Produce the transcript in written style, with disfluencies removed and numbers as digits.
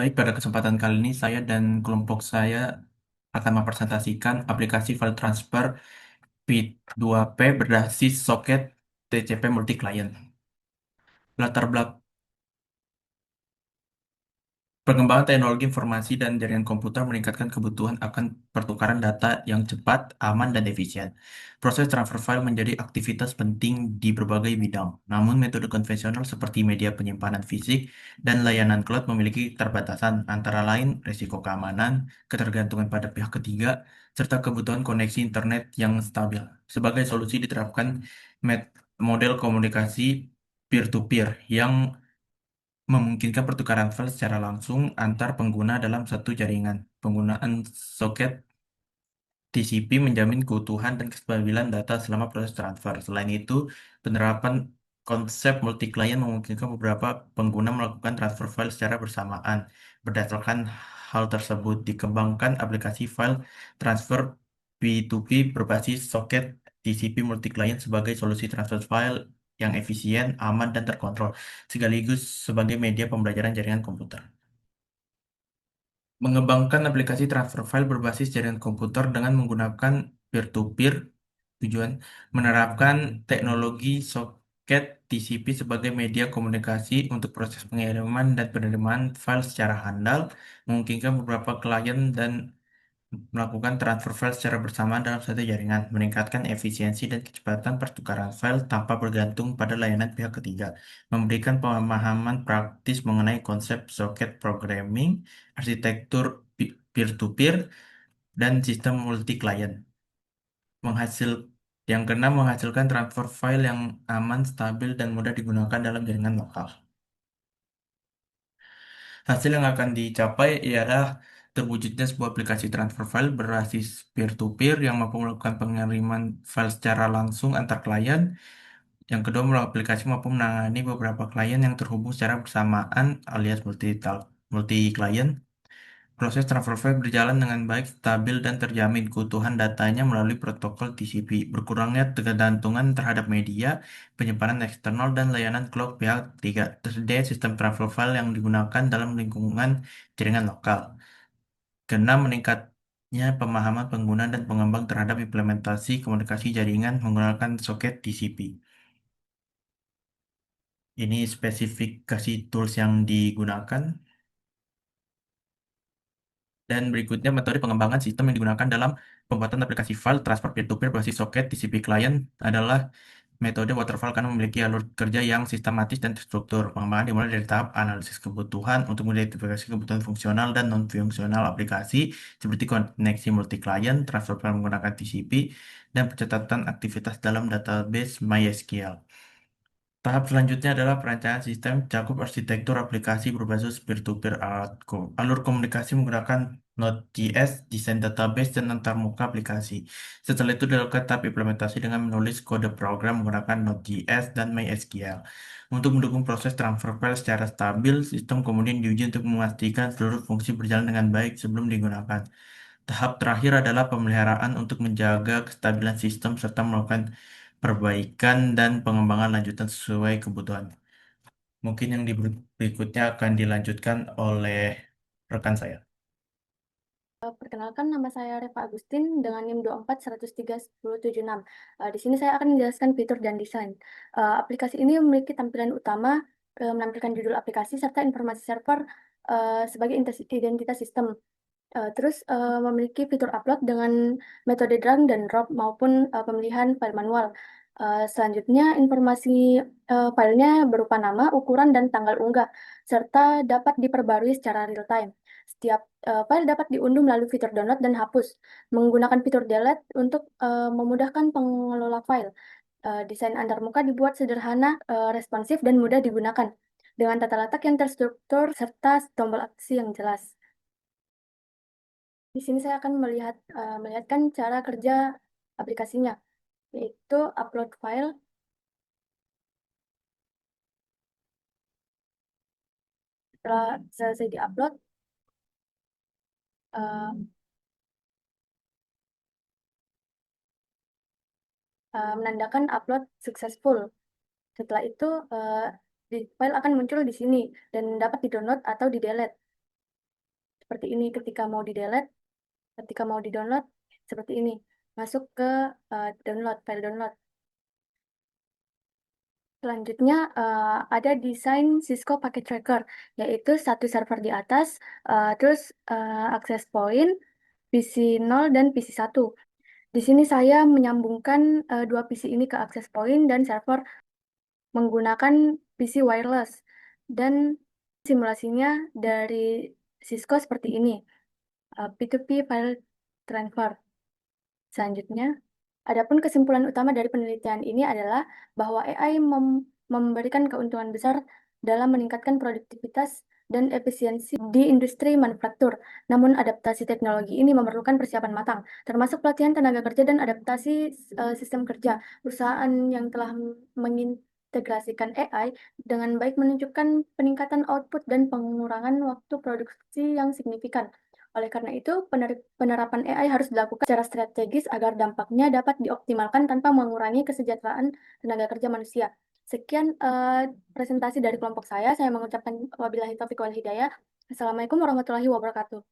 Baik, pada kesempatan kali ini saya dan kelompok saya akan mempresentasikan aplikasi file transfer P2P berbasis soket TCP multi-client. Latar belakang Perkembangan teknologi informasi dan jaringan komputer meningkatkan kebutuhan akan pertukaran data yang cepat, aman, dan efisien. Proses transfer file menjadi aktivitas penting di berbagai bidang. Namun, metode konvensional seperti media penyimpanan fisik dan layanan cloud memiliki keterbatasan, antara lain risiko keamanan, ketergantungan pada pihak ketiga, serta kebutuhan koneksi internet yang stabil. Sebagai solusi diterapkan model komunikasi peer-to-peer yang memungkinkan pertukaran file secara langsung antar pengguna dalam satu jaringan. Penggunaan soket TCP menjamin keutuhan dan kestabilan data selama proses transfer. Selain itu, penerapan konsep multi-client memungkinkan beberapa pengguna melakukan transfer file secara bersamaan. Berdasarkan hal tersebut, dikembangkan aplikasi file transfer P2P berbasis soket TCP multi-client sebagai solusi transfer file yang efisien, aman, dan terkontrol, sekaligus sebagai media pembelajaran jaringan komputer. Mengembangkan aplikasi transfer file berbasis jaringan komputer dengan menggunakan peer-to-peer tujuan menerapkan teknologi soket TCP sebagai media komunikasi untuk proses pengiriman dan penerimaan file secara handal, memungkinkan beberapa klien dan melakukan transfer file secara bersamaan dalam satu jaringan, meningkatkan efisiensi dan kecepatan pertukaran file tanpa bergantung pada layanan pihak ketiga, memberikan pemahaman praktis mengenai konsep soket programming, arsitektur peer-to-peer, dan sistem multi-client. Menghasil yang keenam, menghasilkan transfer file yang aman, stabil, dan mudah digunakan dalam jaringan lokal. Hasil yang akan dicapai ialah terwujudnya sebuah aplikasi transfer file berbasis peer-to-peer yang mampu melakukan pengiriman file secara langsung antar klien. Yang kedua, melalui aplikasi mampu menangani beberapa klien yang terhubung secara bersamaan alias multi-client. Proses transfer file berjalan dengan baik, stabil, dan terjamin keutuhan datanya melalui protokol TCP. Berkurangnya ketergantungan terhadap media, penyimpanan eksternal, dan layanan cloud pihak ketiga. Tersedia sistem transfer file yang digunakan dalam lingkungan jaringan lokal. Keenam, meningkatnya pemahaman pengguna dan pengembang terhadap implementasi komunikasi jaringan menggunakan soket TCP. Ini spesifikasi tools yang digunakan. Dan berikutnya metode pengembangan sistem yang digunakan dalam pembuatan aplikasi file transfer peer-to-peer berbasis soket TCP client adalah metode waterfall karena memiliki alur kerja yang sistematis dan terstruktur. Pengembangan dimulai dari tahap analisis kebutuhan untuk mengidentifikasi kebutuhan fungsional dan non-fungsional aplikasi seperti koneksi multi-client, transfer file menggunakan TCP, dan pencatatan aktivitas dalam database MySQL. Tahap selanjutnya adalah perencanaan sistem cakup arsitektur aplikasi berbasis peer-to-peer alur komunikasi menggunakan Node.js, desain database, dan antarmuka aplikasi. Setelah itu dilakukan tahap implementasi dengan menulis kode program menggunakan Node.js dan MySQL. Untuk mendukung proses transfer file secara stabil, sistem kemudian diuji untuk memastikan seluruh fungsi berjalan dengan baik sebelum digunakan. Tahap terakhir adalah pemeliharaan untuk menjaga kestabilan sistem serta melakukan perbaikan dan pengembangan lanjutan sesuai kebutuhan. Mungkin yang berikutnya akan dilanjutkan oleh rekan saya. Perkenalkan, nama saya Reva Agustin dengan NIM 24 103 1076. Di sini saya akan menjelaskan fitur dan desain. Aplikasi ini memiliki tampilan utama, menampilkan judul aplikasi serta informasi server sebagai identitas sistem. Terus memiliki fitur upload dengan metode drag dan drop maupun pemilihan file manual. Selanjutnya informasi filenya berupa nama, ukuran, dan tanggal unggah, serta dapat diperbarui secara real time. Setiap file dapat diunduh melalui fitur download dan hapus, menggunakan fitur delete untuk memudahkan pengelola file. Desain antarmuka dibuat sederhana, responsif, dan mudah digunakan, dengan tata letak yang terstruktur serta tombol aksi yang jelas. Di sini saya akan melihatkan cara kerja aplikasinya, yaitu upload file. Setelah selesai diupload, eh, menandakan upload successful. Setelah itu, file akan muncul di sini dan dapat di-download atau di-delete. seperti ini. Ketika mau di-delete, ketika mau di-download, seperti ini. Masuk ke download, file download. Selanjutnya ada desain Cisco Packet Tracker, yaitu satu server di atas, terus access point, PC 0 dan PC 1. Di sini saya menyambungkan dua PC ini ke access point dan server menggunakan PC wireless. Dan simulasinya dari Cisco seperti ini, P2P file transfer. Selanjutnya, adapun kesimpulan utama dari penelitian ini adalah bahwa AI memberikan keuntungan besar dalam meningkatkan produktivitas dan efisiensi di industri manufaktur. Namun adaptasi teknologi ini memerlukan persiapan matang, termasuk pelatihan tenaga kerja dan adaptasi sistem kerja. Perusahaan yang telah mengintegrasikan AI dengan baik menunjukkan peningkatan output dan pengurangan waktu produksi yang signifikan. Oleh karena itu, penerapan AI harus dilakukan secara strategis agar dampaknya dapat dioptimalkan tanpa mengurangi kesejahteraan tenaga kerja manusia. Sekian presentasi dari kelompok saya. Saya mengucapkan wabillahi taufiq wal hidayah. Assalamualaikum warahmatullahi wabarakatuh.